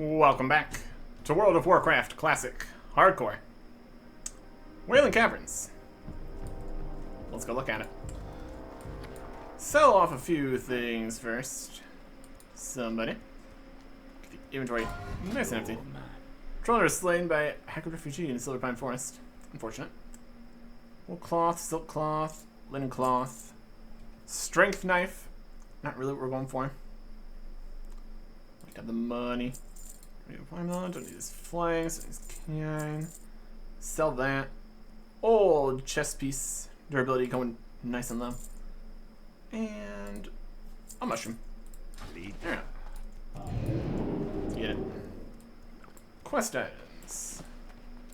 Welcome back to World of Warcraft Classic Hardcore. Caverns. Let's go look at it. Sell off a few things first. Somebody. Get the inventory nice and empty. Troller is slain by a hacker refugee in Silver Pine Forest. Unfortunate. Wool cloth, silk cloth, linen cloth, strength knife. Not really what we're going for. We got the money. Don't need his flying, so he's can. Sell that. Old chest piece. Durability going nice and low. And a mushroom. Yeah. Let's get it. Quest items.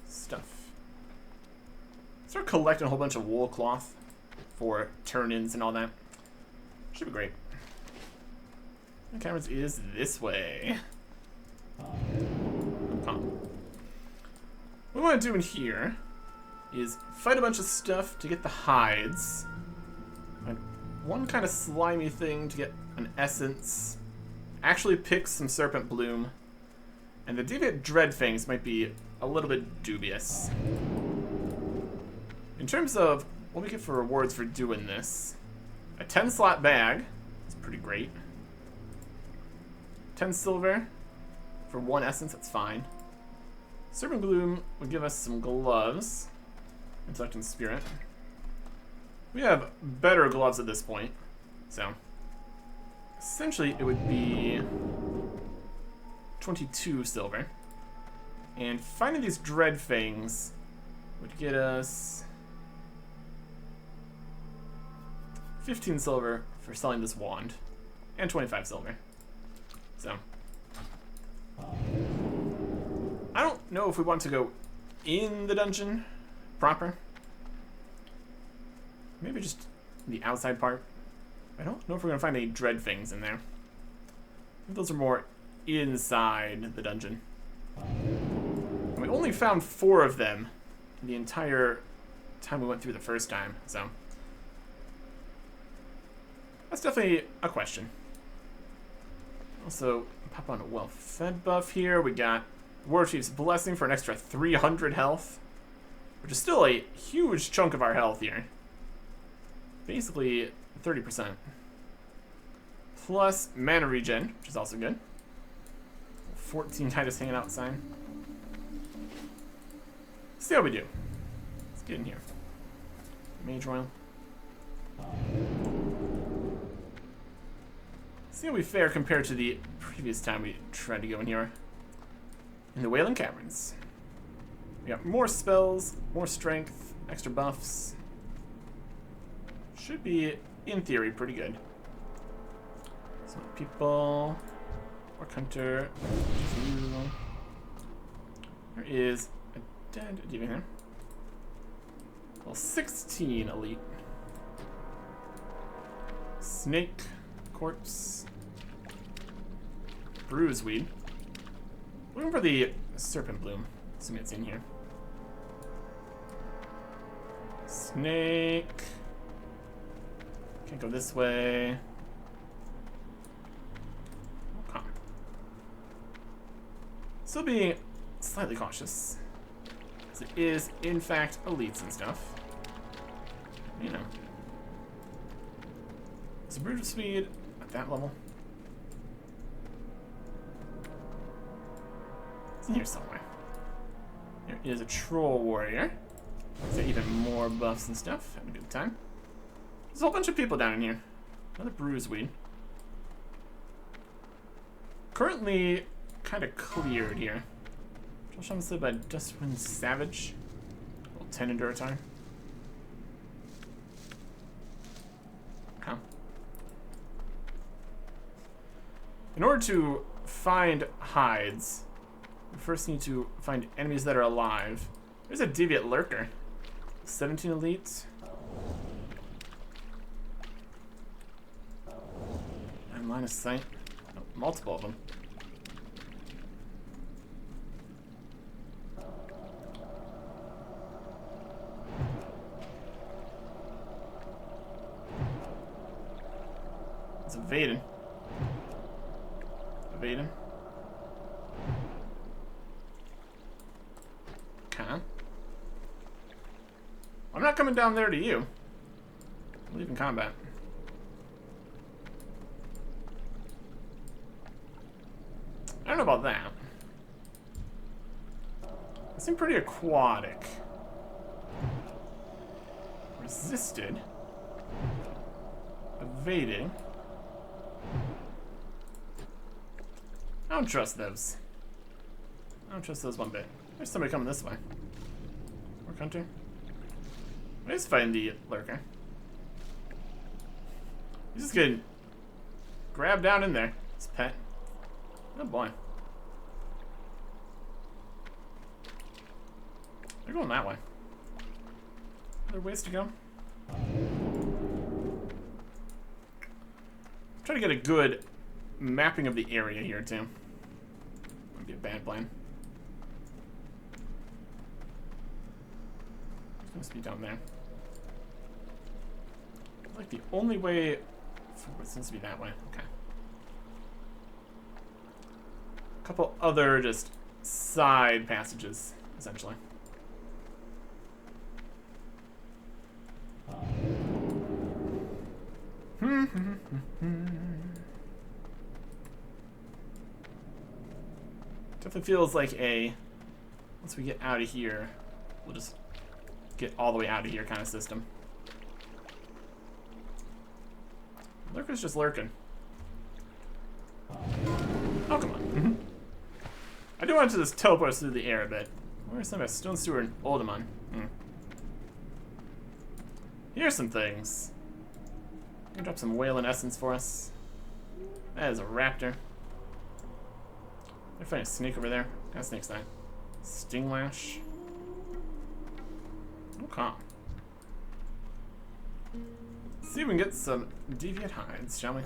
Stuff. Start collecting a whole bunch of wool cloth for turn-ins and all that. Should be great. And Caverns is this way. What we want to do in here is fight a bunch of stuff to get the hides. And one kind of slimy thing to get an essence. Actually pick some serpent bloom. And the deviant dread fangs might be a little bit dubious. In terms of what we get for rewards for doing this, a 10 slot bag is pretty great. 10 silver for one essence, that's fine. Serpent bloom would give us some gloves. Intellect and spirit. We have better gloves at this point, so essentially it would be 22 silver. And finding these dread fangs would get us 15 silver for selling this wand, and 25 silver. So I don't know if we want to go in the dungeon proper. Maybe just the outside part. I don't know if we're going to find any dread things in there. I think those are more inside the dungeon. And we only found 4 of them the entire time we went through the first time, so that's definitely a question. Also, pop on a well-fed buff here. We got War Chief's Blessing for an extra 300 health, which is still a huge chunk of our health here. Basically 30%. Plus mana regen, which is also good. 14 Titus hanging out sign. See how we do. Let's get in here. Mage Royal. See how we fare compared to the previous time we tried to go in here. In the Caverns. We got more spells, more strength, extra buffs. Should be, in theory, pretty good. Some people. Orc Hunter. There is a dead demon here. Well, 16 elite. Snake. Corpse. Bruiseweed. Looking for the serpent bloom. Assuming it's in here. Snake. Can't go this way. Okay. Still being slightly cautious. Because it is, in fact, elites and stuff. You know. Is a Bruiseweed at that level? It's in here somewhere. There is a Troll Warrior. Got even more buffs and stuff. Having a good time. There's a whole bunch of people down in here. Another Bruiseweed. Currently kind of cleared here. Troll Shaman said by Dustwind Savage. Little 10 Enduratar. Okay. In order to find hides, we first need to find enemies that are alive. There's a deviant lurker. 17 elites. And line of sight. Oh, multiple of them. It's evading. Evading. Okay. I'm not coming down there to you. I'm leaving combat. I don't know about that. They seem pretty aquatic. Resisted. Evading. I don't trust those. I don't trust those one bit. There's somebody coming this way. Orc hunter. He's fighting the lurker. He's just getting grabbed down in there. His pet. Oh boy. They're going that way. Are there ways to go? Try to get a good mapping of the area here too. Might be a bad plan. It's supposed to be down there. Like the only way forward seems to be that way. Okay. A couple other just side passages, essentially. Definitely feels like a once we get out of here, we'll just get all the way out of here kind of system. Lurker's just lurking. Oh, come on. I do want to just teleport us through the air a bit. Where's some of Stone Steward and Oldemon? Here's some things. Can drop some whalen essence for us. That is a raptor. They're fighting a snake over there. What kind of snake's that? Sting lash. Okay. Let's see if we can get some deviant hides, shall we?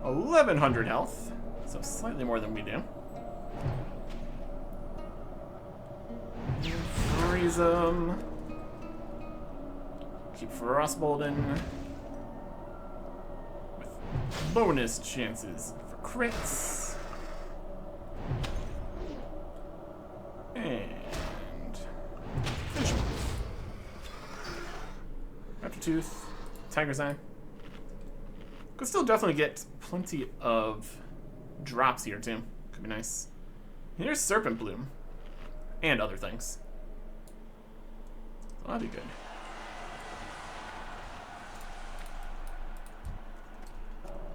1100 health, so slightly more than we do. Freeze them. Keep Frostbolden. With bonus chances for crits. And finish him off. Raptor Tooth, Tiger's Eye. Could still definitely get plenty of drops here too. Could be nice. Here's Serpent Bloom. And other things. So that'll be good.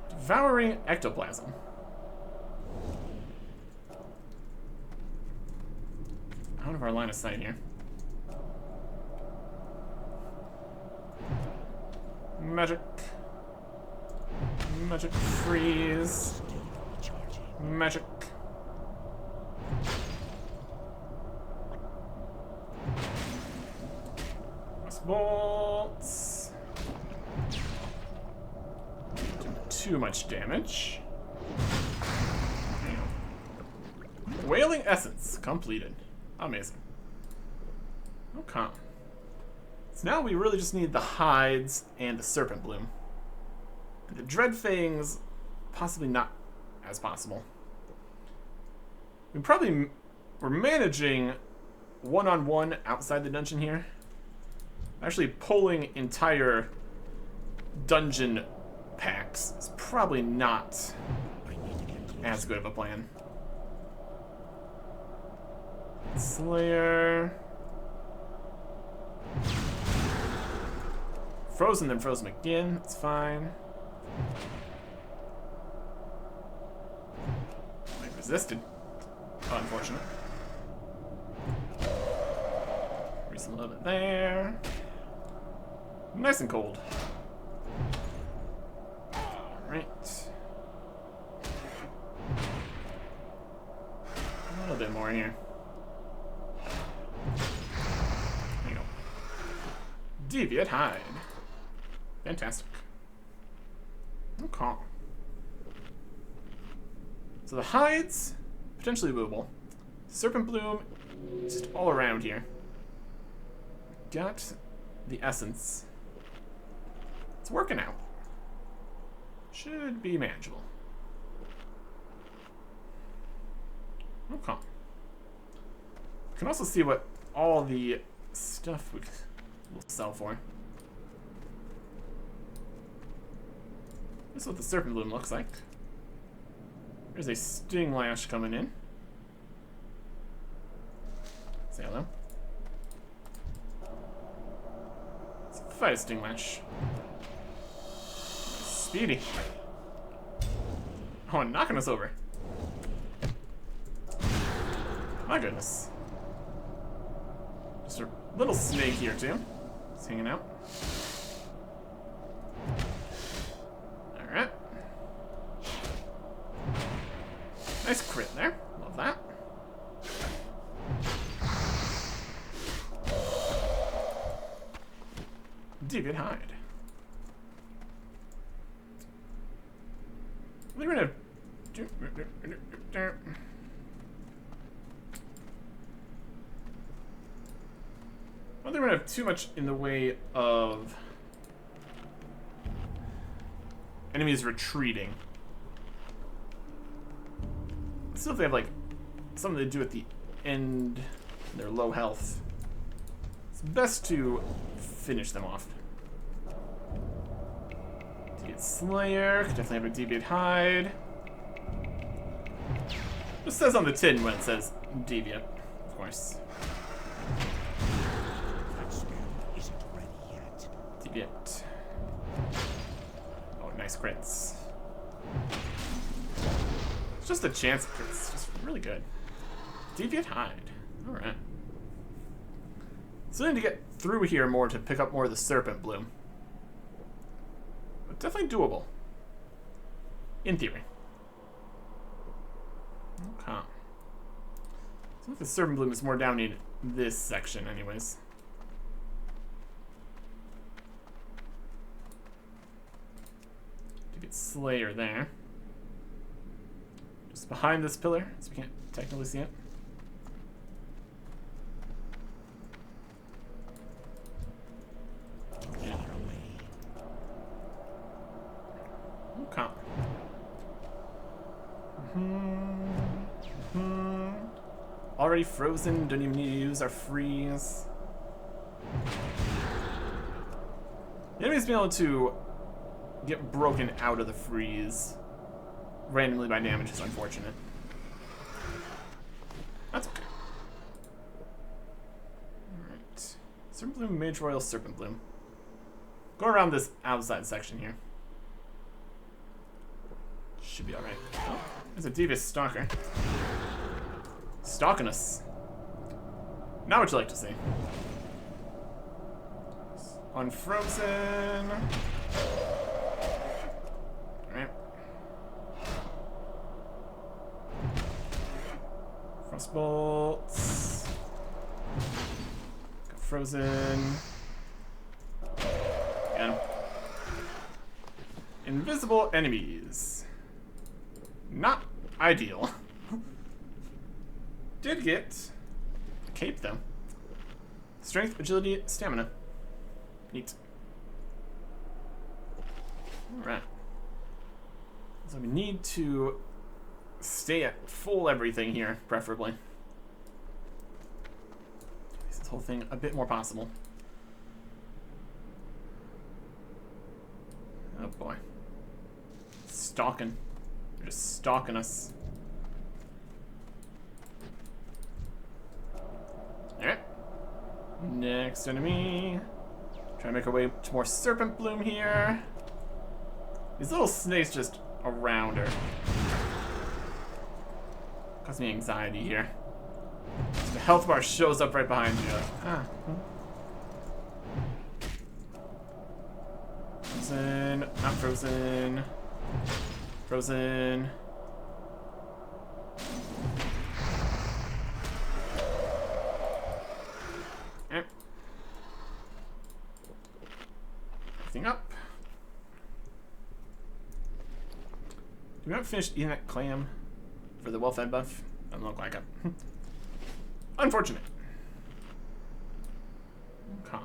Devouring Ectoplasm. Out of our line of sight here. Magic. Magic freeze. Magic. Bolts. Too much damage. Whaling Essence completed. Amazing. Okay. So now we really just need the hides and the Serpent Bloom. The Dread Fangs, possibly not as possible. We're managing one-on-one outside the dungeon here. Actually pulling entire dungeon packs is probably not as good of a plan. Slayer. Frozen, then frozen again. That's fine. I resisted. Unfortunate. Freeze a little bit there. Nice and cold. Alright. A little bit more here. There you go. Deviant Hide. Fantastic. Okay. So the hides, potentially movable. Serpent Bloom, just all around here. Got the essence. It's working out. Should be manageable. can also see what all the stuff will sell for. This is what the Serpent Bloom looks like. There's a Sting Lash coming in. Say hello. Let's fight a Sting Lash. Speedy. Oh, and knocking us over. My goodness. Just a little snake here, too. Just hanging out. Alright. Nice crit there. Love that. Deviant Hide. I think we're gonna I don't think we're gonna have too much in the way of enemies retreating. Still, if they have like something to do at the end, they're low health, it's best to finish them off. Deviant Slayer, could definitely have a Deviant Hide. It says on the tin when it says Deviant, of course. Deviant. Oh, nice crits. It's just a chance of crits. Just really good. Deviant Hide. Alright. So I need to get through here more to pick up more of the Serpent Bloom. But definitely doable. In theory. Okay. So the Serpent Bloom is more down in this section anyways. To get Slayer there. Just behind this pillar, so we can't technically see it. Yeah. Okay. Already frozen, don't even need to use our freeze. The enemy's been able to get broken out of the freeze randomly by damage is unfortunate. That's okay. Alright. Serpent Bloom, Mage Royal, Serpent Bloom. Go around this outside section here. Should be alright. Oh, there's a Devious Stalker. Stalking us. Now what you like to see. Unfrozen. Alright. Frostbolts. Got frozen. Again. Invisible enemies. Not ideal. Did get a cape though. Strength, agility, stamina. Neat. Alright. So we need to stay at full everything here, preferably. Makes this whole thing a bit more possible. Oh boy. Stalking. They're just stalking us. Alright. Next enemy. Trying to make our way to more Serpent Bloom here. These little snakes just around her. Cause me anxiety here. The health bar shows up right behind you. Ah. Frozen. Not frozen. Frozen. Everything up. Do we not finish eating that clam for the well-fed buff? Doesn't look like it. Unfortunate. Okay.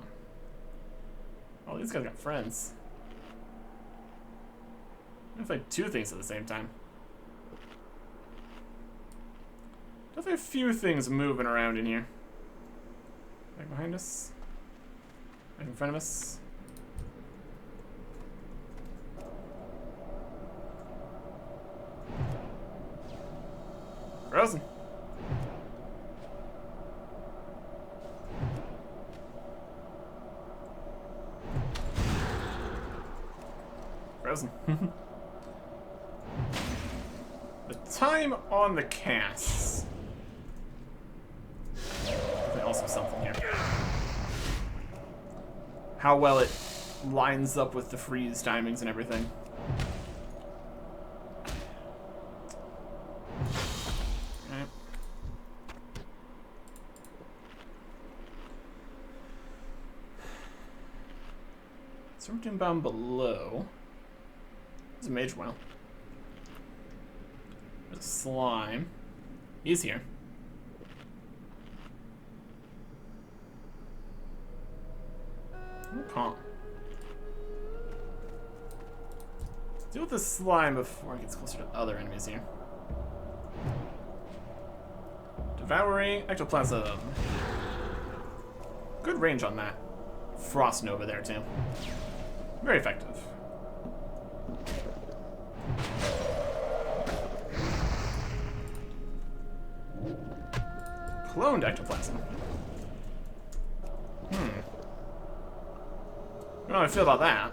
Oh, these guys got friends. I'm gonna fight two things at the same time. Definitely a few things moving around in here. Back behind us. Back in front of us. Frozen. Frozen. The time on the casts. There's also something here. How well it lines up with the freeze timings and everything. Alright. Something down below. There's a mage well. There's a slime. He's here. Okay. Deal with this slime before it gets closer to other enemies here. Devouring ectoplasm. Good range on that. Frost Nova there too. Very effective. Cloned ectoplasm. I don't know how I feel about that.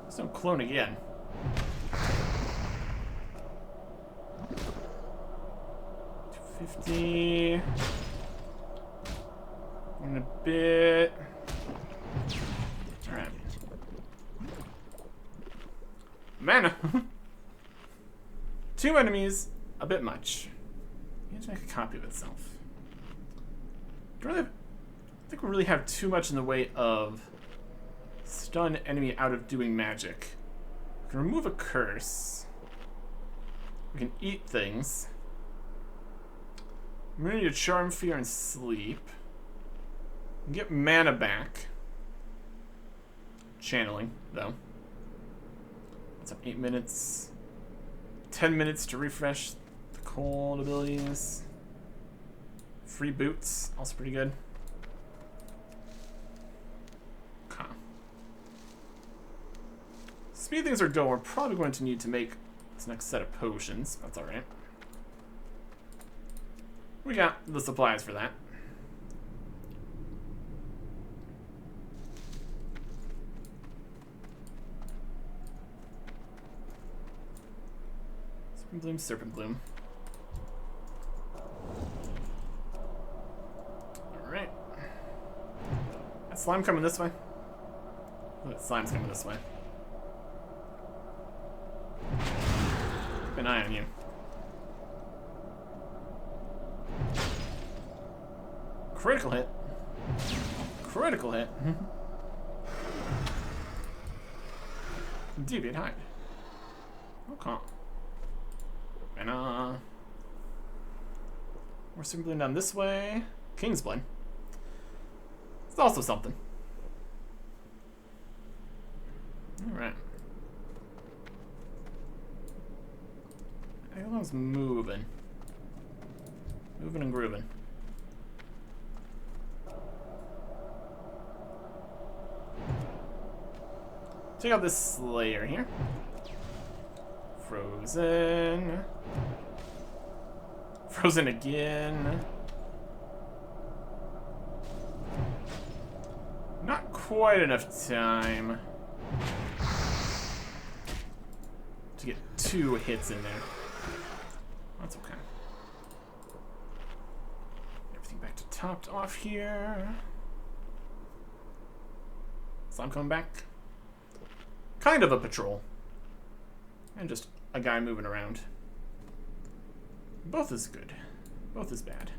Let's don't clone again. $250. In a bit. Alright. Mana! 2 enemies, a bit much. You have to make a copy of itself. I think we really have too much in the way of stun enemy out of doing magic. We can remove a curse. We can eat things. Immunity to charm, fear, and sleep. We can get mana back. Channeling, though. That's up 8 minutes. 10 minutes to refresh the cold abilities. Free boots, also pretty good. Okay. Speed things are dull. We're probably going to need to make this next set of potions. That's alright. We got the supplies for that. Serpent Bloom, Serpent Bloom. Alright. That slime coming this way. Oh, that slime's coming this way. Keep an eye on you. Critical hit. Critical hit. Deviate hide. Okay. And we're simply down this way. King's Blood. It's also something. Alright. Everyone's moving. Moving and grooving. Check out this Slayer here. Frozen. Frozen again. Not quite enough time to get 2 hits in there. That's okay. Everything back to topped off here. Slime coming back. Kind of a patrol. And just a guy moving around. Both is good. Both is bad.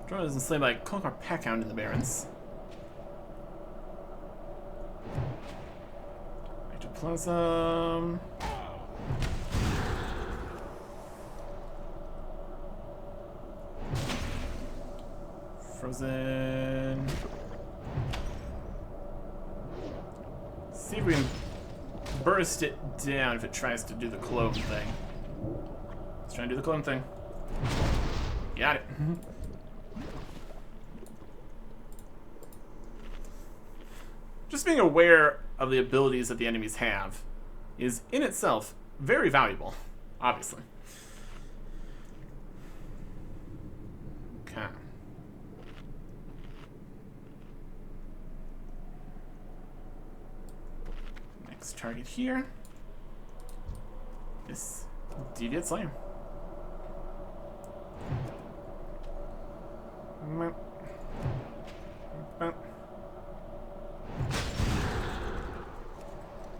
Drone isn't slain by Conquer Packhound in the Barrens. Ectoplasm. Frozen. See if we can burst it down if it tries to do the clone thing. Let's try and do the clone thing. Got it. Just being aware of the abilities that the enemies have is in itself very valuable, obviously. Okay. Next target here. This Deviant Slayer.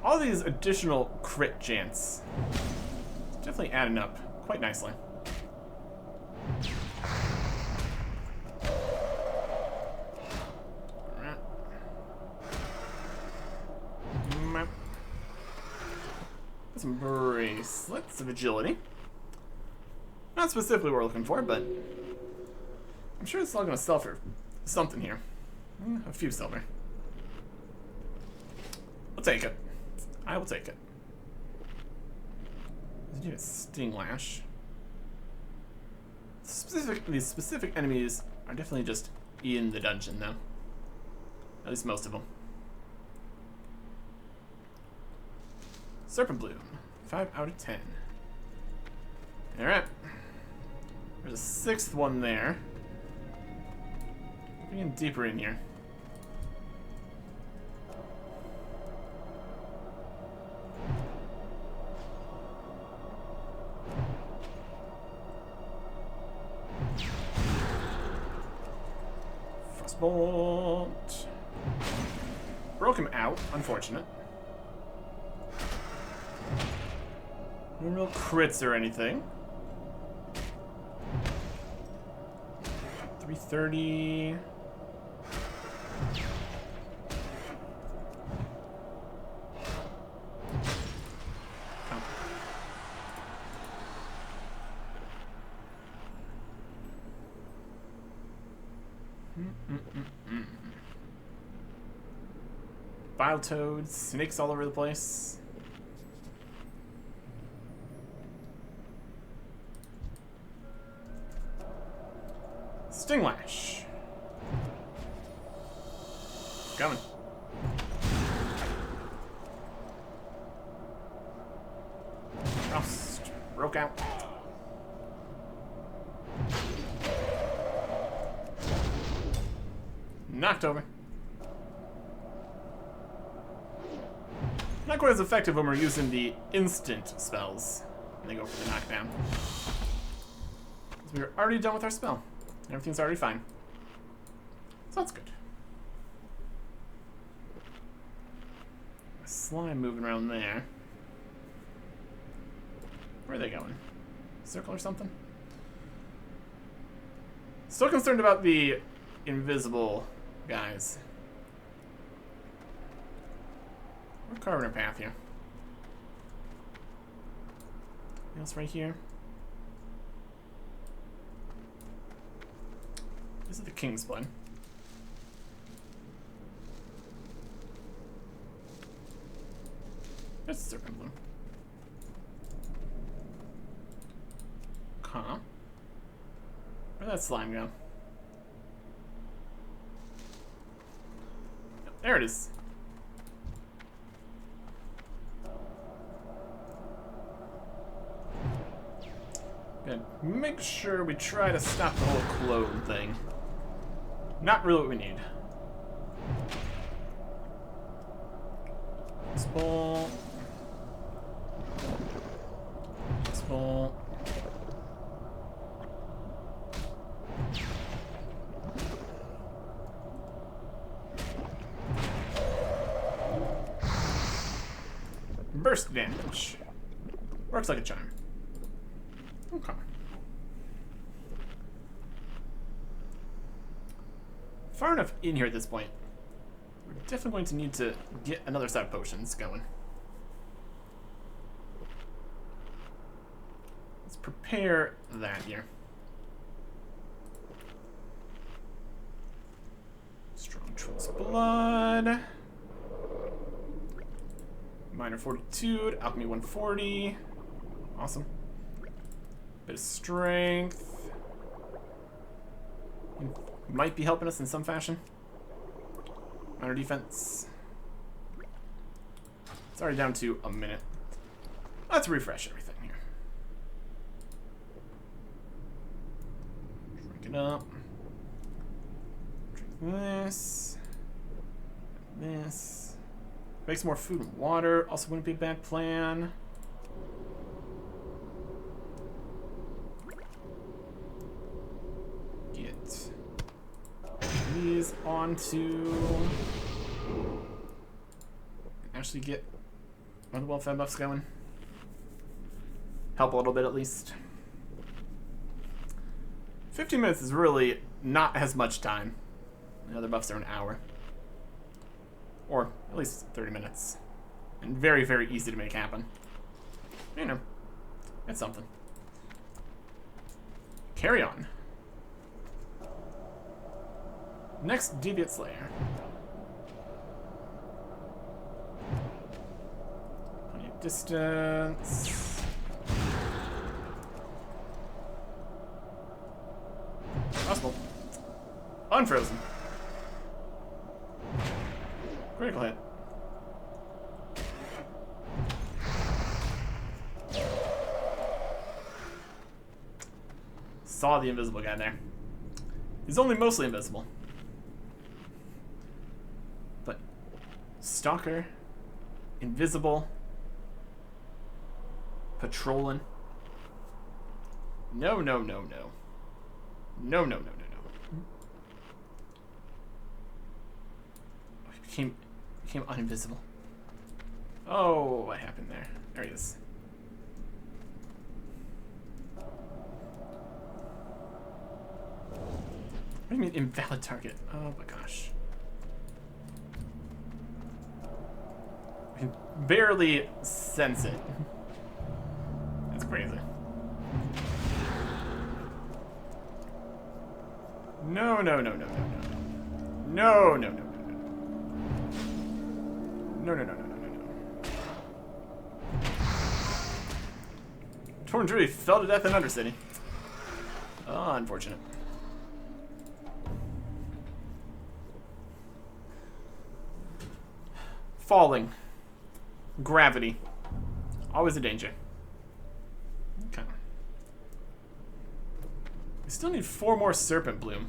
All these additional crit chance definitely adding up quite nicely. Some bracelets of agility. Not specifically what we're looking for, but I'm sure it's all going to sell for something here. A few silver. I'll take it. I will take it. Let's do a Sting Lash. These specific enemies are definitely just in the dungeon, though. At least most of them. Serpent Bloom. 5 out of 10. Alright. There's a 6th one there. Getting deeper in here. Frostbolt. Broke him out, unfortunate. No real crits or anything. 330. Oh. Bile toads, snakes all over the place. Sting Lash. Coming. Frost. Broke out. Knocked over. Not quite as effective when we're using the instant spells. And they go for the knockdown. Because we were already done with our spell. Everything's already fine. So that's good. A slime moving around there. Where are they going? Circle or something? Still concerned about the invisible guys. We're carving our path here. Anything else right here? This is the King's Blood. That's Serpent Bloom. Huh? Where'd that slime go? There it is. Good. Make sure we try to stop the whole clone thing. Not really what we need. Spall. Spall. Burst damage. Works like a charm. Okay. Far enough in here at this point. We're definitely going to need to get another set of potions going. Let's prepare that here. Blood. Minor Fortitude. Alchemy 140. Awesome. Bit of Strength. Might be helping us in some fashion. Minor Defense. It's already down to a minute. Let's refresh everything here. Drink it up. Drink this. This. Make some more food and water. Also wouldn't be a bad plan. Get these onto... Actually get one of the well-fed buffs going. Help a little bit at least. 15 minutes is really not as much time. The other buffs are an hour. Or at least 30 minutes. And very, very easy to make happen. You know, it's something. Carry on. Next, Deviant Slayer. Plenty of distance. Possible. Unfrozen. Critical hit. Saw the invisible guy there. He's only mostly invisible. But Stalker, invisible, patrolling. No, no, no, no. No, no, no, no, no. Became uninvisible. Oh, what happened there? There he is. What do you mean invalid target? Oh my gosh. I can barely sense it. That's crazy. No, no, no, no, no, no. No, no, no, no, no. No, no, no, no, no, no, no. Torn Druid fell to death in Undercity. Oh, unfortunate. Falling. Gravity. Always a danger. Okay. We still need 4 more Serpent Bloom.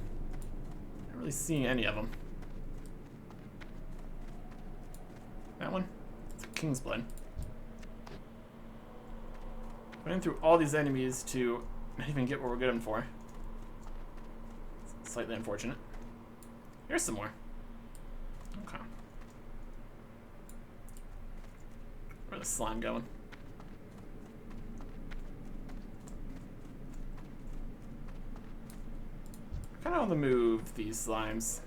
Not really seeing any of them. That one? It's a King's Blood. Running through all these enemies to not even get what we're going for. It's slightly unfortunate. Here's some more. Okay. Where's the slime going? Kind of on the move, these slimes.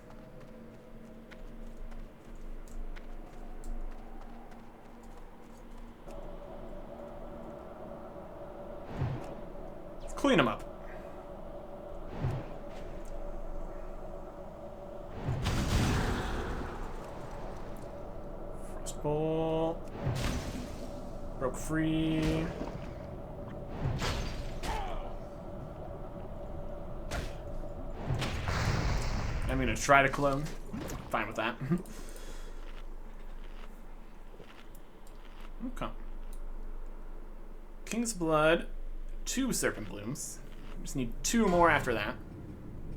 Let's clean them up. Frostbolt. Broke free. I'm gonna try to clone. Fine with that. Okay. King's Blood, 2 Serpent Blooms. Just need 2 more after that.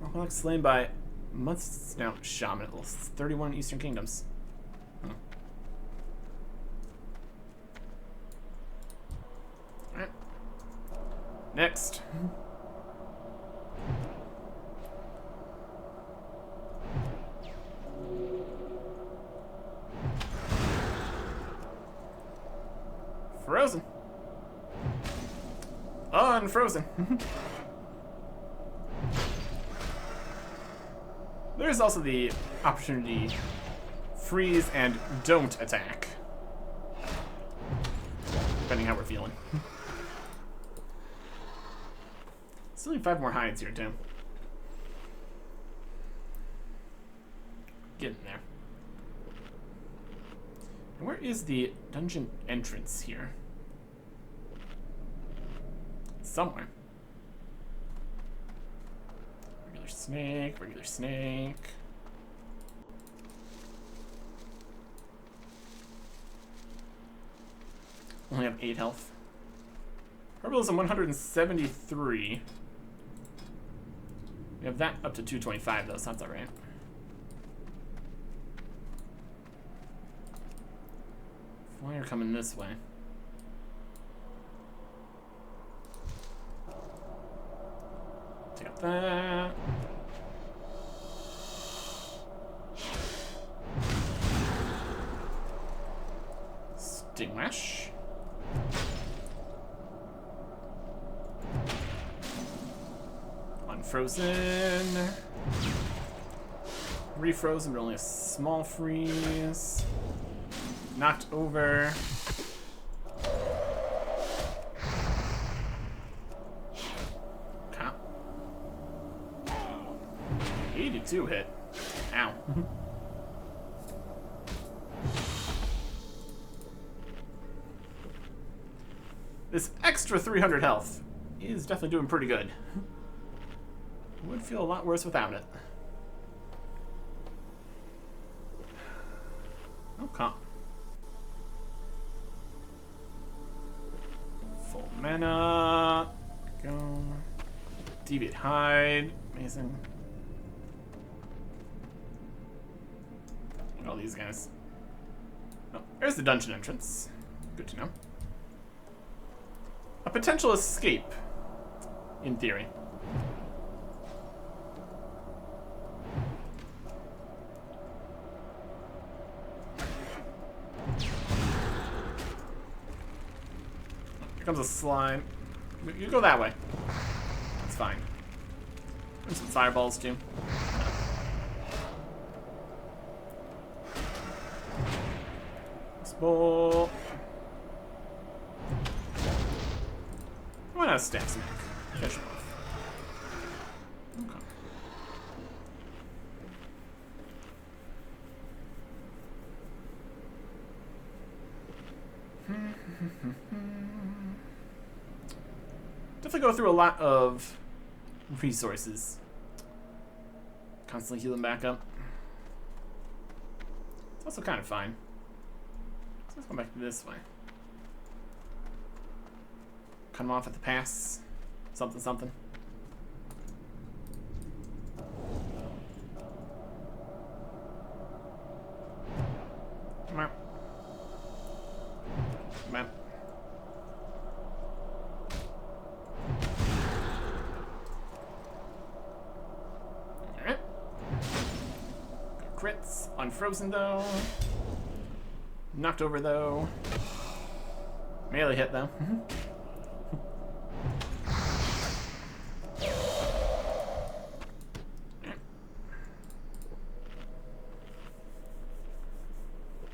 Alcoholic slain by months now. Shaman at level 31 Eastern Kingdoms. Hmm. Alright. Next. Frozen. Unfrozen. There's also the opportunity freeze and don't attack. Depending how we're feeling. Still need 5 more hides here, too. Get in there. Where is the dungeon entrance here? Somewhere. Regular snake, regular snake. Only have 8 health. Herbalism 173. We have that up to 225 though, so that's alright. Flyer coming this way. Take out that. Stinglash. Unfrozen. Refrozen, but only a small freeze. Knocked over. Okay. 82 hit. Ow. This extra 300 health is definitely doing pretty good. Would feel a lot worse without it. Okay. Full mana. Go. Deviate hide. Amazing. Look at all these guys. Oh, there's the dungeon entrance. Good to know. A potential escape, in theory. Here comes a slime. You go that way. It's fine. And some fireballs too. This bowl. Why not stab snake? Finish him off. Okay. Definitely go through a lot of resources. Constantly healing back up. It's also kind of fine. So let's go back this way. Cut him off at the pass. Something, something. Come on. Come on. Alright. Crits. Unfrozen though. Knocked over though. Melee hit though.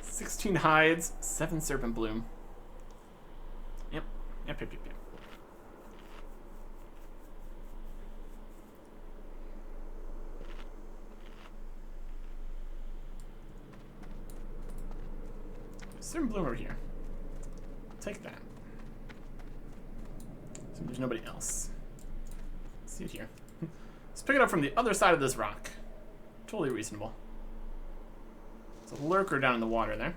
16 hides, 7 serpent bloom. Yep. Yep. Serpent bloom over here. Take that. So there's nobody else. Let's see it here. Let's pick it up from the other side of this rock. Totally reasonable. There's a lurker down in the water there.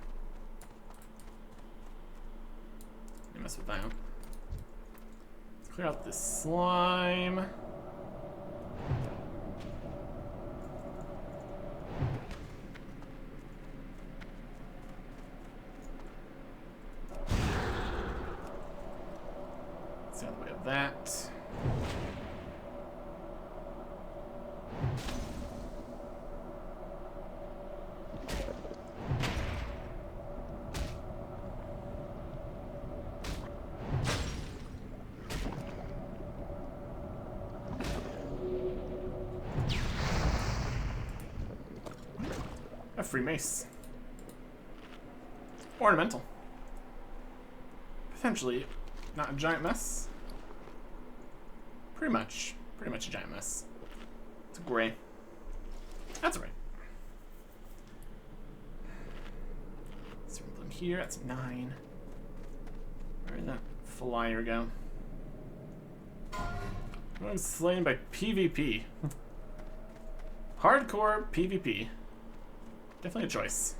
Let me mess with that. Let's clear out this slime. Let's get out of the way of that. A free mace. Ornamental. Potentially not a giant mess. Pretty much a giant mess. It's a gray. That's alright. here. That's 9. Where did that flyer go? I'm slain by PvP. Hardcore PvP. Definitely a choice.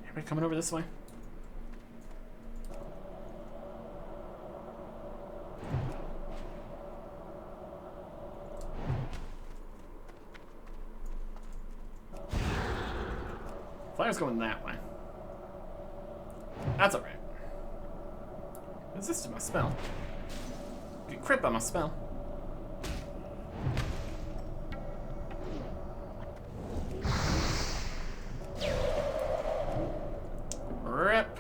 Everybody coming over this way? Flyer's going that way. That's alright. Resist my spell. Get crit by my spell. Rip.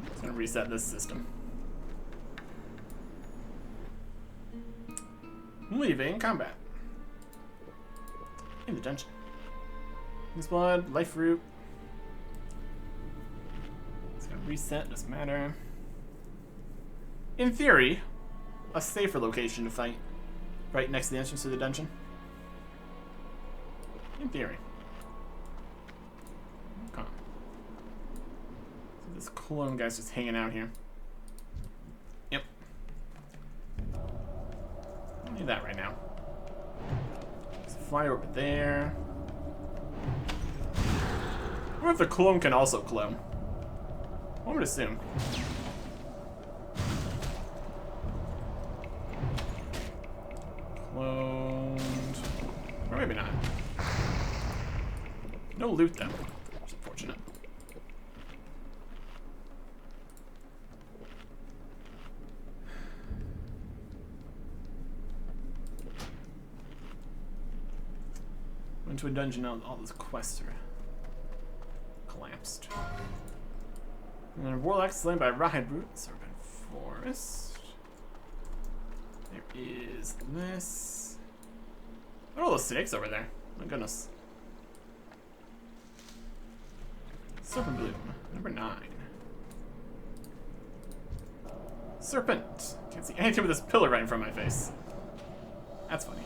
It's gonna reset this system. Leaving combat. In the dungeon. This blood, life root. It's gonna reset, doesn't matter. In theory, a safer location to fight. Right next to the entrance to the dungeon. In theory. Okay. So this clone guy's just hanging out here. Yep. Don't need that right now. Let's fly over there. I wonder if the clone can also clone. I would assume. Cloned. Or maybe not. No loot though. It's unfortunate. Went to a dungeon now, all those quests are collapsed. And then Warlock slain by Rawhide Brute, Serpent Forest. There is this. What are all those snakes over there? My goodness. Serpent Bloom, number 9. Serpent. Can't see anything with this pillar right in front of my face. That's funny.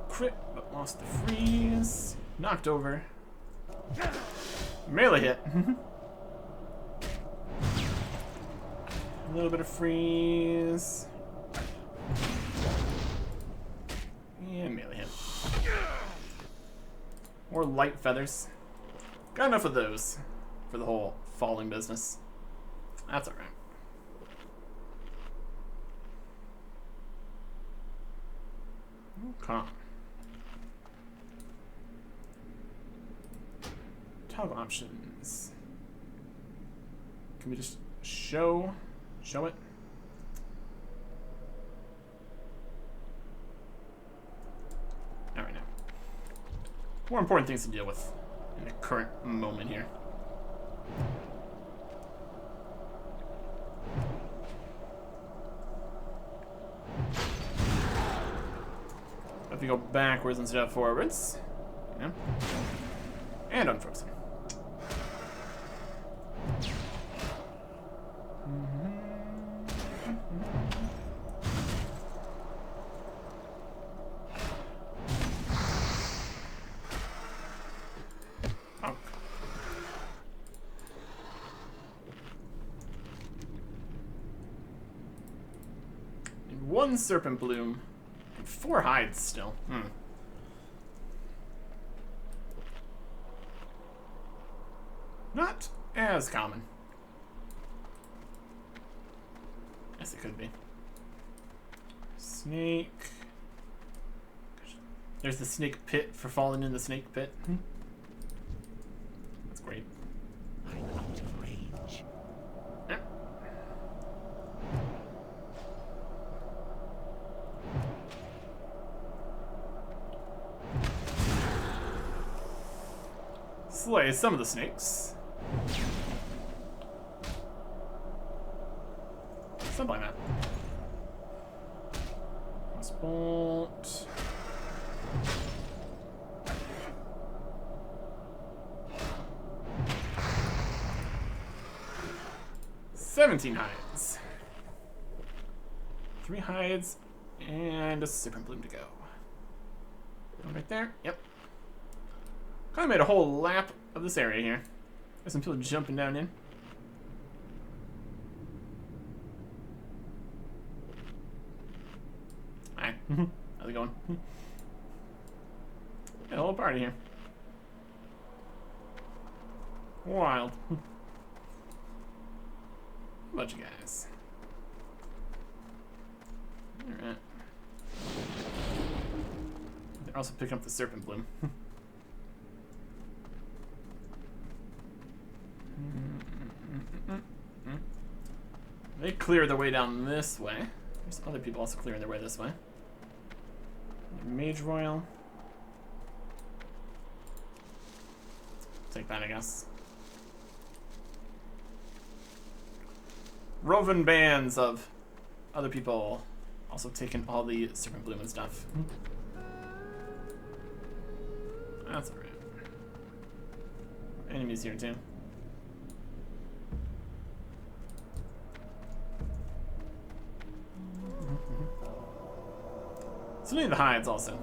Crit, but lost the freeze. Knocked over. Melee hit. A little bit of freeze. And melee hit. More light feathers. Got enough of those for the whole falling business. That's alright. Okay. Toggle options. Can we just show it? Not right now. More important things to deal with in the current moment here. If you go backwards instead of forwards, you know, and unfrozen. Oh. And 1 serpent bloom. 4 hides still. Not as common. Yes, it could be. Snake. There's the snake pit for falling in the snake pit. That's great. I'm out of range. Yep. Slay some of the snakes. Something like that. Crossbolt. $17 hides. 3 hides and a serpent bloom to go. One right there. Yep. Kind of made a whole lap of this area here. There's some people jumping down in. Hi. How's it going? Yeah, a whole party here. Wild. Bunch of guys. Alright. They're also picking up the serpent bloom. They clear their way down this way. There's other people also clearing their way this way. Mage Royal. Take that, I guess. Roving bands of other people also taking all the serpent bloom and stuff. That's alright. Enemies here too. So we need the hides also.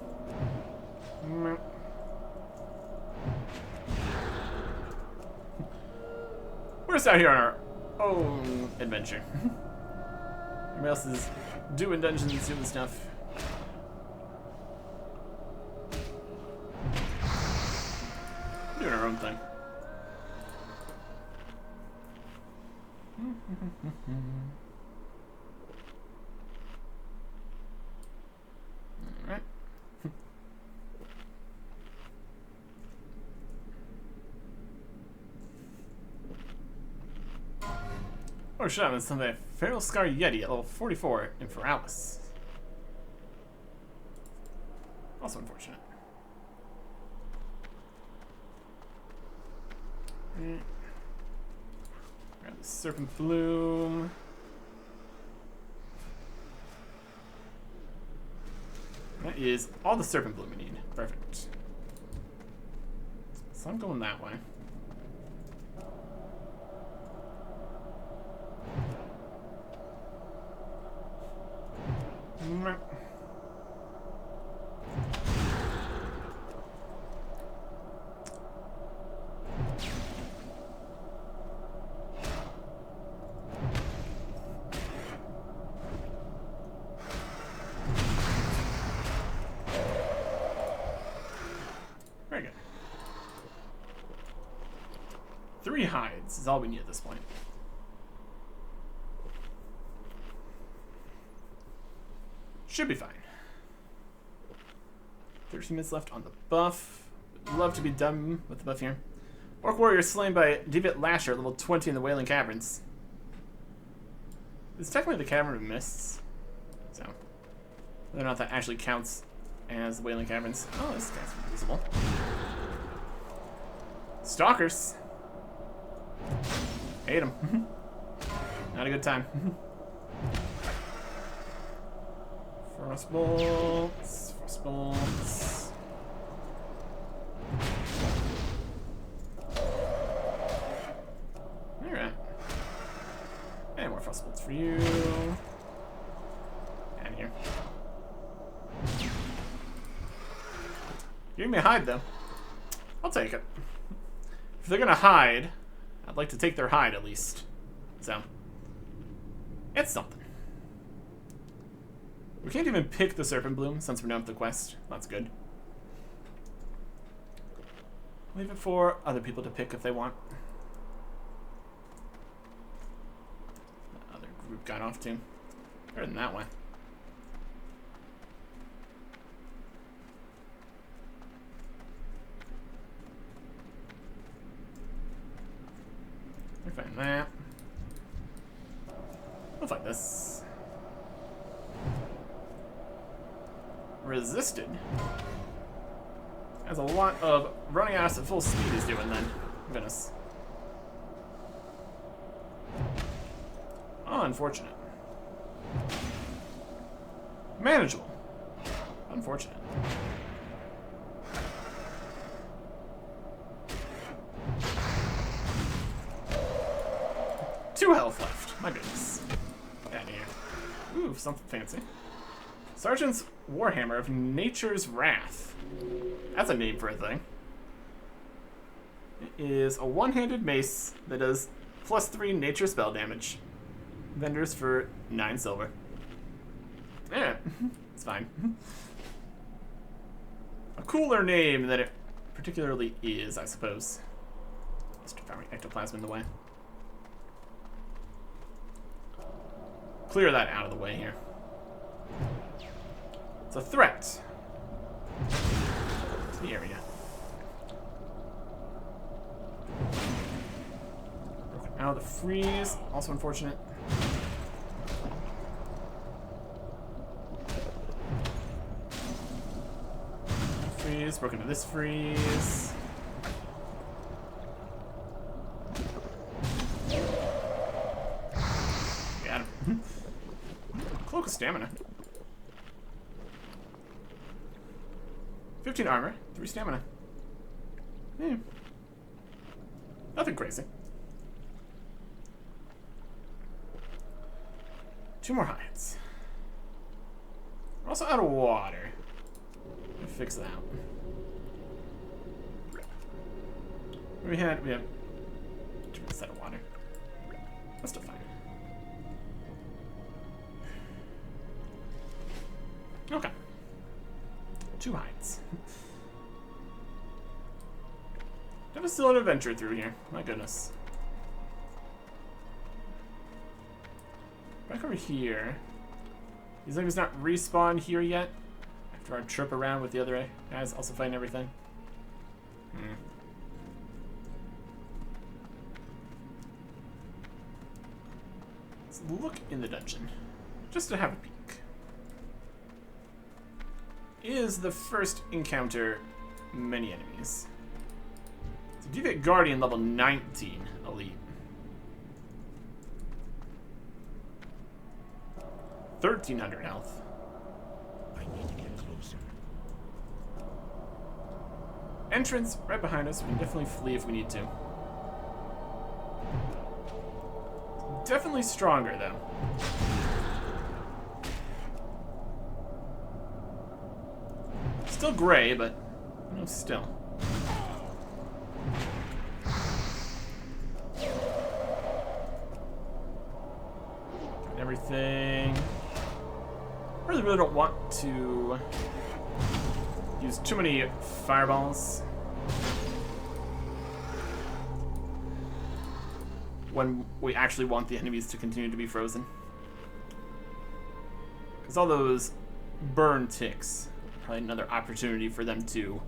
We're just out here on our own adventure. Everybody else is doing dungeons, doing stuff. Doing our own thing. Alright. Oh shit, I'm something like Feral Scar Yeti at level 44 in Feralis. Also unfortunate. Grab the Serpent Bloom. That is all the Serpent Bloom we need. Perfect. So I'm going that way. Very good. 3 hides is all we need at this point. Should be fine. 13 minutes left on the buff. Would love to be done with the buff here. Orc Warrior slain by Deviant Lasher, level 20 in the Wailing Caverns. It's technically the Cavern of Mists. So, whether or not that actually counts as the Wailing Caverns. Oh, this guy's invisible. Stalkers. Hate them. Not a good time. Frostbolts. Frostbolts. Alright. And more frostbolts for you. And here. Give me a hide, though. I'll take it. If they're gonna hide, I'd like to take their hide, at least. So, it's something. We can't even pick the Serpent Bloom since we're done with the quest. That's good. Leave it for other people to pick if they want. The other group got off too. Better than that way. We'll find that. We'll find this. Resisted. Has a lot of running at us at full speed is doing then. Goodness. Oh, unfortunate. Manageable. Unfortunate. Two health left. My goodness. Get out of here. Ooh, something fancy. Sergeant's Warhammer of Nature's Wrath. That's a name for a thing. It is a one-handed mace that does +3 nature spell damage. Vendors for 9 silver. Yeah, it's fine. A cooler name than it particularly is, I suppose. Just devouring ectoplasm in the way. Clear that out of the way here. It's a threat to the area. Broken out of the freeze, also unfortunate. Freeze, broken to this freeze. Got him. Cloak of stamina. 15 armor, 3 stamina. Nothing crazy. 2 more hides. We're also out of water. Fix that. We have 2 set of water. That's still fine. Okay. 2 hides. Have still an adventure through here. My goodness. Back over here. These things not respawn here yet. After our trip around with the other guys, also fighting everything. Let's look in the dungeon, just to have a peek. Is the first encounter many enemies? So Deviant Guardian level 19 elite. 1300 health. I need to get closer. Entrance right behind us. We can definitely flee if we need to. Definitely stronger though. Still gray, but still. Got everything. Really don't want to use too many fireballs when we actually want the enemies to continue to be frozen. Because all those burn ticks, probably another opportunity for them to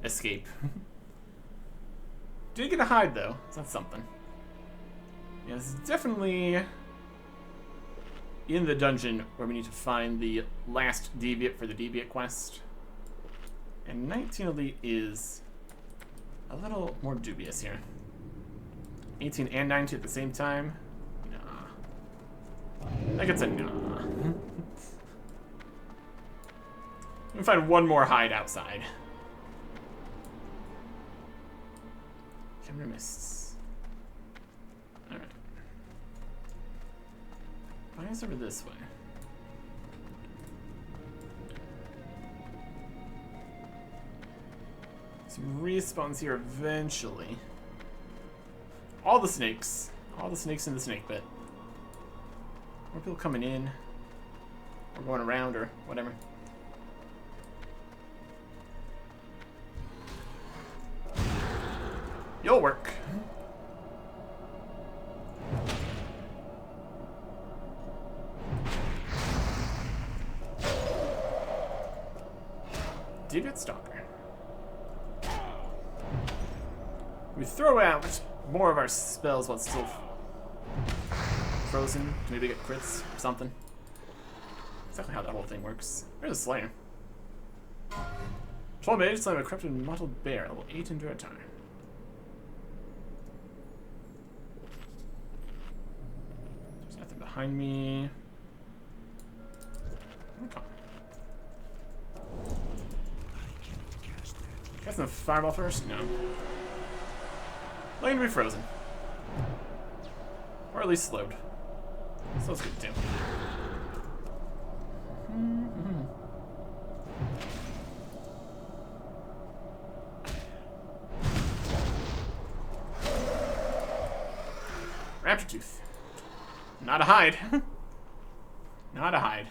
escape. Did get a hide though, so that's something. Yeah, this is definitely in the dungeon where we need to find the last deviate for the deviate quest. And 19 elite is a little more dubious here. 18 and 19 at the same time? Nah. That gets a nah. We can find one more hide outside. Camera mists. Alright. Bias over this way. Some respawns here eventually. All the snakes in the snake pit. More people coming in, or going around, or whatever. You'll work. Deviant Stalker. We throw out more of our spells while it's still frozen to maybe get crits or something. Exactly how that whole thing works. There's a Slayer. Troll Mage, Slayer, a corrupted mottled bear, level 8 into a time. There's nothing behind me. Okay. I cannot cast that. Guess the fireball first? No. Lane to be frozen. Or at least slowed. So that's good too. Raptor Tooth. Not a hide. Not a hide.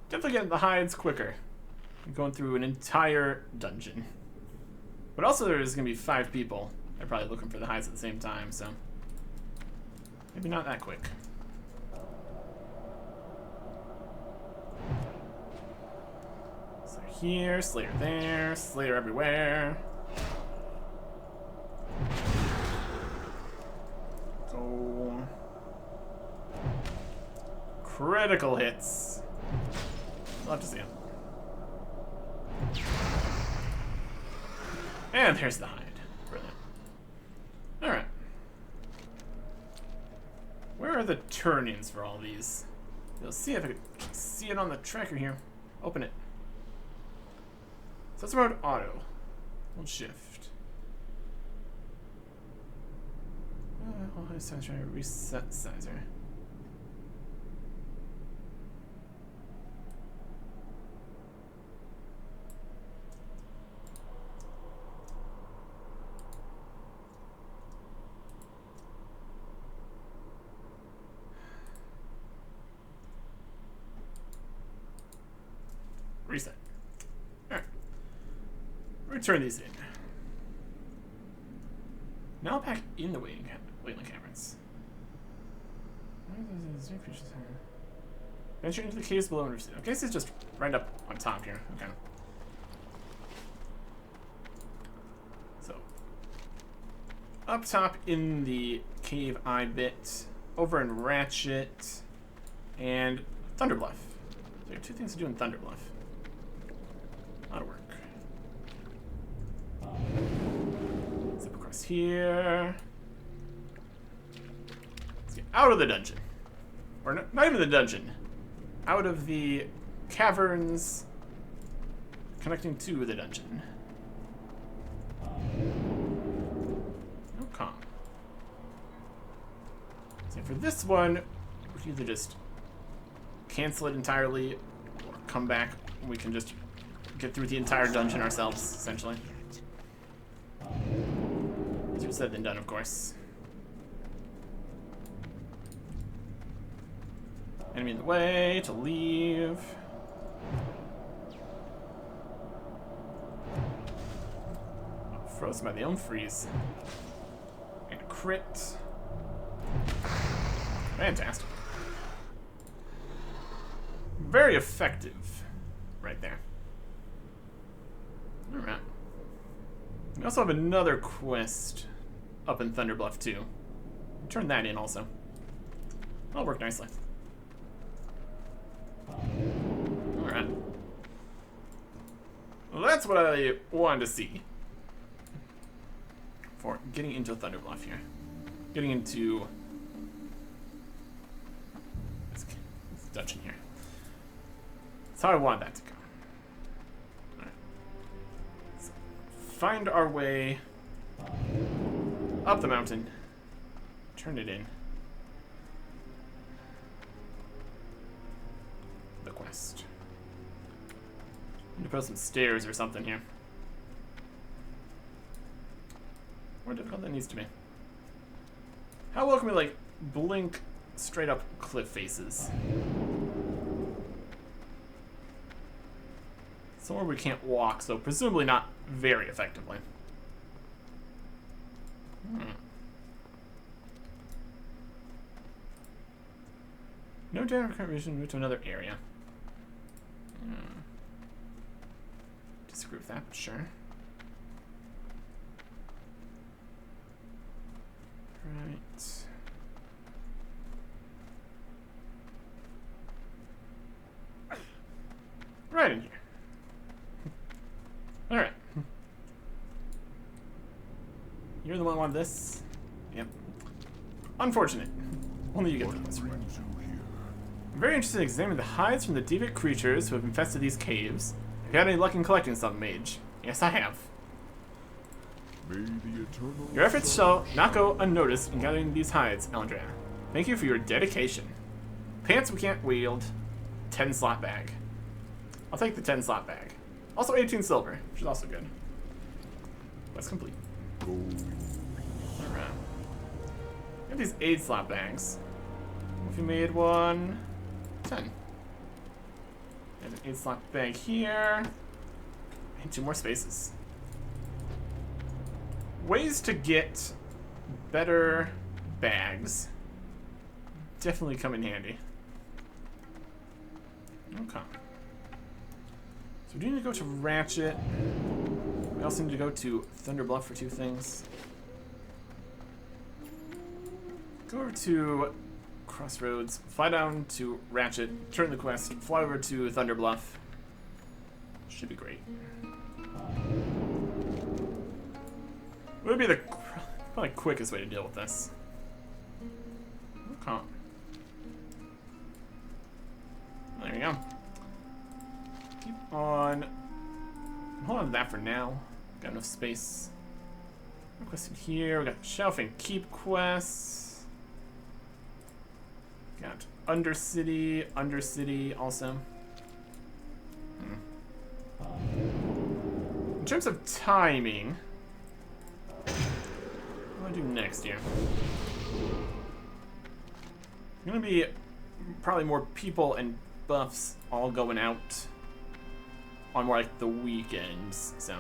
Definitely getting the hides quicker. Going through an entire dungeon. But also there's going to be 5 people. They're probably looking for the hides at the same time, so maybe not that quick. Slayer here, Slayer there, Slayer everywhere. Go. Critical hits. Love to see them. And there's the hide. Brilliant. Alright. Where are the turn-ins for all these? Let's see if I can see it on the tracker here. Open it. So it's about auto. Hold shift. All size trying to reset sizer. Reset. Alright. Return these in. Now back in the Wailing Caverns. Venture into the caves below and receive. Okay, this is just right up on top here. Okay. So, up top in the cave eye bit, over in Ratchet, and Thunderbluff. So you have 2 things to do in Thunderbluff. That'll work. Zip across here. Let's get out of the dungeon. Or not even the dungeon. Out of the caverns connecting to the dungeon. Okay. So for this one, we can either just cancel it entirely or come back and we can just get through the entire dungeon ourselves, essentially. Easier said than done, of course. Enemy in the way, to leave. Oh, frozen by the own freeze. And a crit. Fantastic. Very effective right there. Alright. We also have another quest up in Thunderbluff too. Turn that in also. That'll work nicely. Alright. Well, that's what I wanted to see for getting into Thunderbluff here. Getting into this dungeon here. That's how I wanted that to go. Alright. So, find our way up the mountain. Turn it in. The quest. Need to put some stairs or something here. More difficult than it needs to be. How well can we, like, blink straight up cliff faces? Somewhere we can't walk, so presumably not very effectively. No data vision, move to another area. Disagree with that, but sure. Right. Right in here. Alright. You're the one who wanted this? Yep. Unfortunate. Only you get What this right. brings you here? I'm very interested in examining the hides from the deviant creatures who have infested these caves. Have you had any luck in collecting some, mage? Yes, I have. May the eternal Your efforts sun shall not go unnoticed in gathering these hides, Elandria. Thank you for your dedication. Pants we can't wield. 10 slot bag. I'll take the 10 slot bag. Also 18 silver, which is also good. Quest complete. go. Alright. Got these 8 slot bags. If you made one, 10. There's an 8 slot bag here. And 2 more spaces. Ways to get better bags definitely come in handy. Okay. So we do need to go to Ratchet. We also need to go to Thunder Bluff for 2 things. Go over to Crossroads, fly down to Ratchet, turn the quest, fly over to Thunder Bluff. Should be great. What would be the probably quickest way to deal with this? Okay. There you go. Keep on. Hold on to that for now. Got enough space. Quest in here. We got Shelf and Keep quests. Got Undercity also. In terms of timing, what do I do next here? Gonna be probably more people and buffs all going out on more like the weekends, so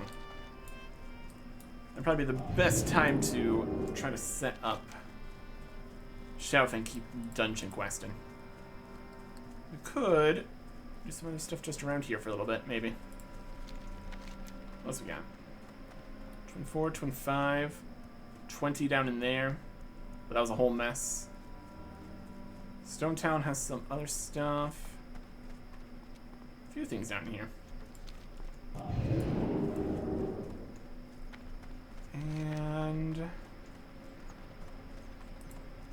that'd probably be the best time to try to set up Shelf and Keep dungeon questing. We could do some other stuff just around here for a little bit, maybe. What else we got? 24, 25, 20 down in there. But that was a whole mess. Stone Town has some other stuff. A few things down here. And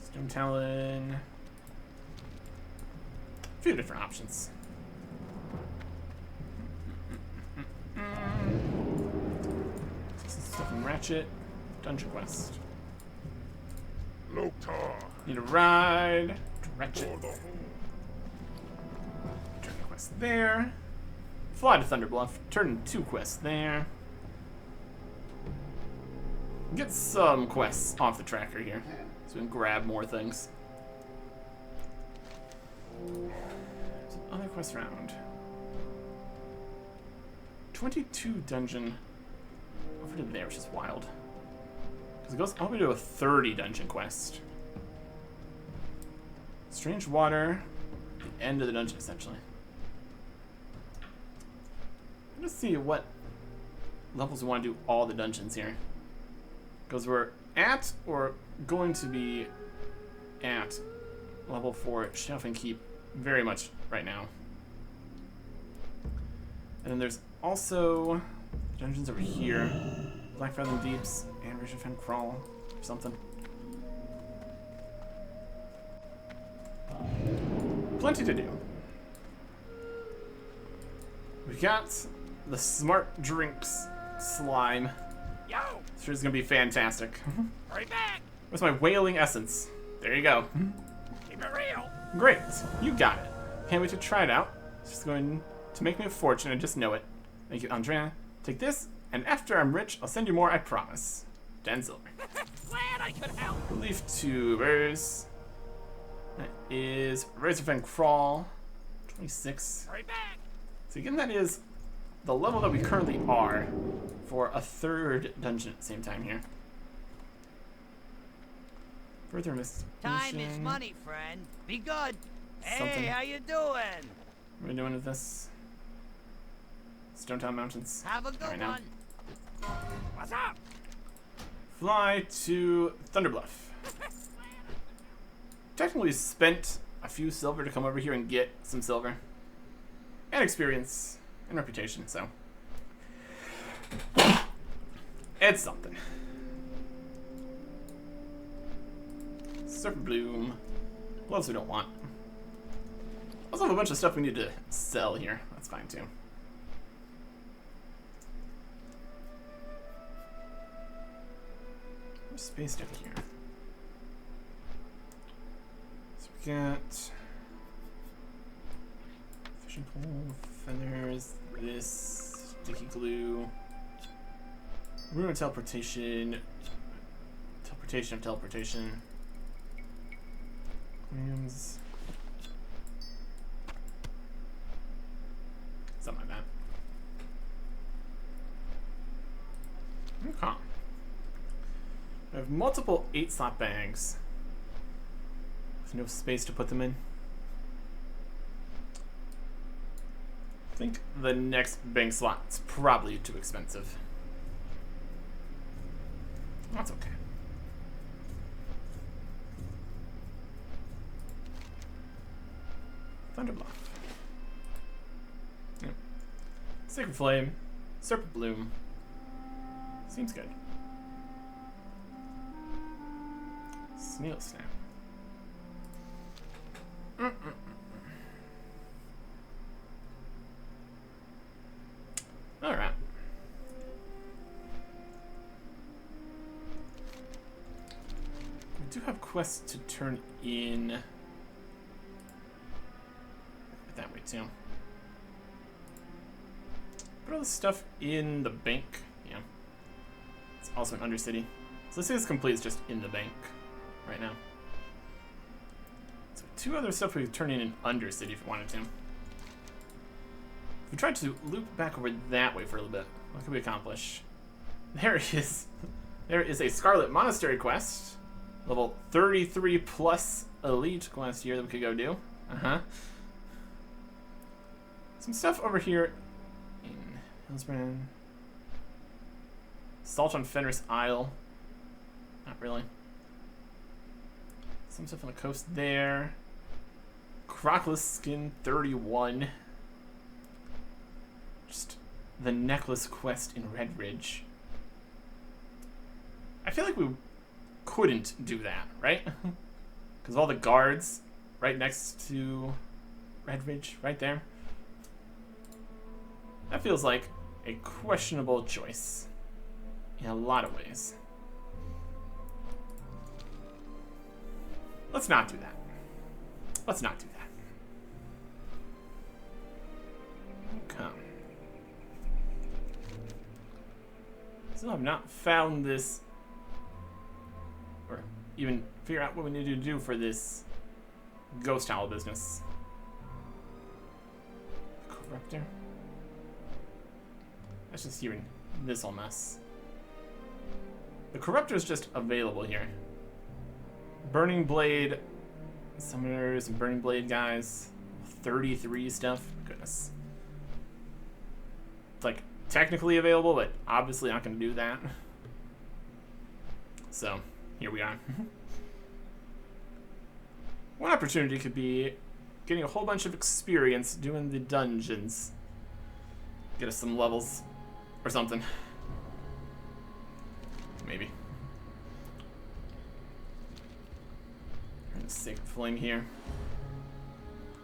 Stone Talon. A few different options. Some stuff in Ratchet. Dungeon quest. Loktar. Need a ride. To Ratchet. For the home. Turn the quest there. Fly to Thunder Bluff. Turn 2 quests there. Get some quests off the tracker here, so we can grab more things. Some other quests around. 22 dungeon over to there, which is wild. Because it goes all the way to a 30 dungeon quest. Strange Water, the end of the dungeon, essentially. Let's see what levels we want to do all the dungeons here. Because we're at, or going to be at, level 4 Shelf and Keep very much right now. And then there's also dungeons over here. Black Fathom Deeps and Ridge of Fen Crawl or something. Plenty to do. We got the Smart Drinks slime. Yo, Sure is gonna be fantastic. right back. Where's my whaling essence? There you go. Keep it real. Great, you got it. Can't wait to try it out. It's just going to make me a fortune, I just know it. Thank you, Andrea. Take this, and after I'm rich, I'll send you more, I promise. 10 silver. Glad I could help. Relief tubers. That is Razor Fen Crawl. 26. Right back. So again, that is the level that we currently are for a 3rd dungeon at the same time here. Further investigation. Time is money, friend. Be good. Something. Hey, how you doing? What are we doing with this? Stone Town Mountains. Have a good Right now. one. What's up? Fly to Thunder Bluff. Technically spent a few silver to come over here and get some silver. And experience. And reputation, so. It's something. Serpent Bloom. Gloves we don't want. Also have a bunch of stuff we need to sell here. That's fine too. There's space down here. So we got fishing pole, feathers, this, sticky glue, ruin of teleportation, teleportation of teleportation, clams, something like that. Okay. I have multiple 8-slot bags with no space to put them in. I think the next bank slot is probably too expensive. That's okay. Thunderbluff. Yep. Sacred Flame. Serpent Bloom. Seems good. Snail Snap. Alright. We do have quests to turn in. That way too. Put all the stuff in the bank. Yeah. It's also an Undercity. So let's say this complete is just in the bank right now. So 2 other stuff we could turn in Undercity if we wanted to. If we tried to loop back over that way for a little bit, what could we accomplish? There is a Scarlet Monastery quest. Level 33 plus elite quest here that we could go do. Some stuff over here in Hillsbrand. Salt on Fenris Isle. Not really. Some stuff on the coast there. Crockless Skin 31. Just the necklace quest in Red Ridge. I feel like we couldn't do that, right? Because all the guards right next to Red Ridge, right there. That feels like a questionable choice in a lot of ways. Let's not do that. Let's not do that. Okay. Still have not found this, or even figure out what we need to do for this ghost owl business. Corruptor. That's just here in this whole mess. The Corruptor is just available here. Burning Blade summoners and Burning Blade guys. 33 stuff. Goodness. It's like technically available, but obviously not going to do that. So, here we are. One opportunity could be getting a whole bunch of experience doing the dungeons. Get us some levels or something. Maybe. Sacred Flame here.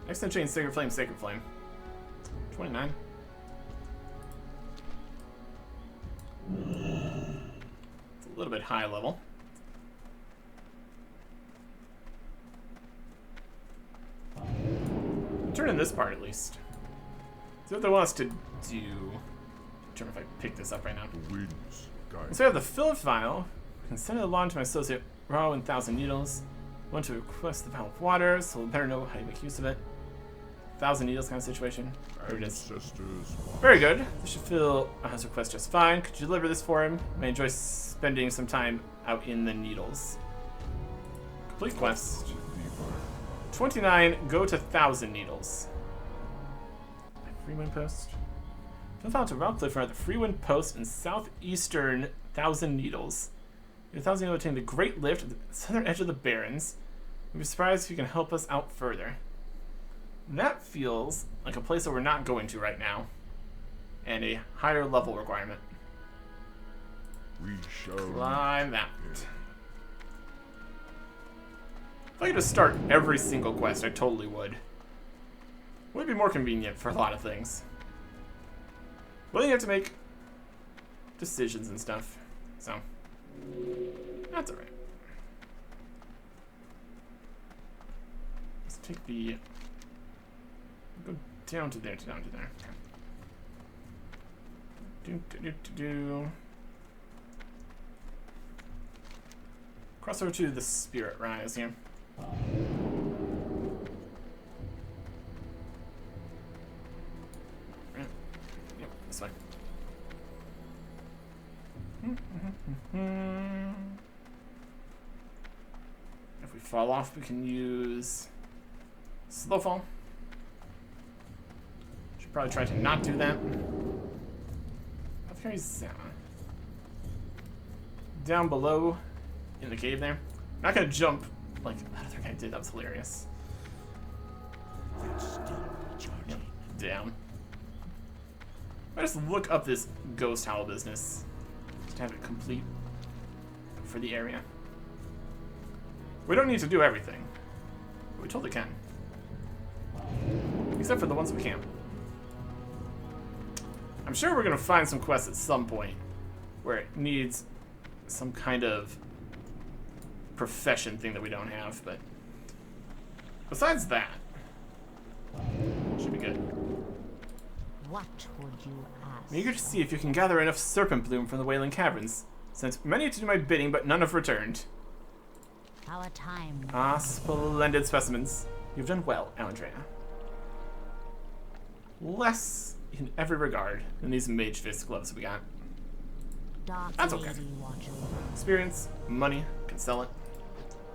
Next time change Sacred Flame, Sacred Flame. 29. It's a little bit high level. Turn in this part at least. See what they want us to do. Determine if I pick this up right now. The winds guide. So I have the fill file. I can send it along to my associate Raw and 1,000 Needles. I want to request the Vial of Water, so we'll better know how to make use of it. 1,000 Needles kind of situation. There it is. Very good. This should fill his request just fine. Could you deliver this for him? I may enjoy spending some time out in the Needles. Complete quest. 29, go to 1,000 Needles. Freewind Post. Fill file to Route Cliff at the Freewind Post in southeastern 1,000 Needles. 1,000 Needles attain the Great Lift at the southern edge of the Barrens. We'd be surprised if you can help us out further. That feels like a place that we're not going to right now. And a higher level requirement. We shall Climb that. If I could just start every single quest, I totally would. Would be more convenient for a lot of things. Well, then you have to make decisions and stuff. So, that's alright. Let's take the... Go down to there, down to there. Do. Cross over to the Spirit Rise here. Yep, this way. If we fall off, we can use slow fall. Should probably try to not do that. There's down below in the cave there. I'm not gonna jump like that other guy did. That was hilarious. Yep, down. I just look up this ghost howl business just to have it complete for the area. We don't need to do everything, but we totally can. Except for the ones we can't. I'm sure we're gonna find some quests at some point where it needs some kind of profession thing that we don't have, but besides that, should be good. What would you ask? I'm eager to see if you can gather enough serpent bloom from the Wailing Caverns. Sent many to do my bidding, but none have returned. Our time. Ah, splendid specimens. You've done well, Andrea. Less in every regard than these mage fist gloves we got. Dark That's okay. Lady watch over. Experience, money, can sell it.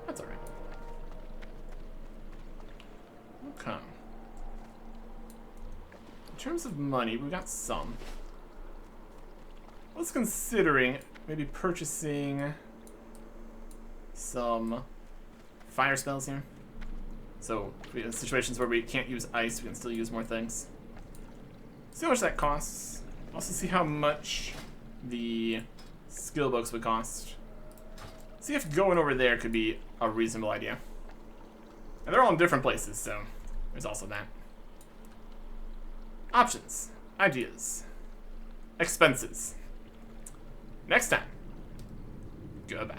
That's alright. Okay. In terms of money, we got some. I was considering maybe purchasing some fire spells here. So, in situations where we can't use ice, we can still use more things. See how much that costs. Also see how much the skill books would cost. See if going over there could be a reasonable idea. And they're all in different places, so there's also that. Options, ideas, expenses. Next time. Goodbye.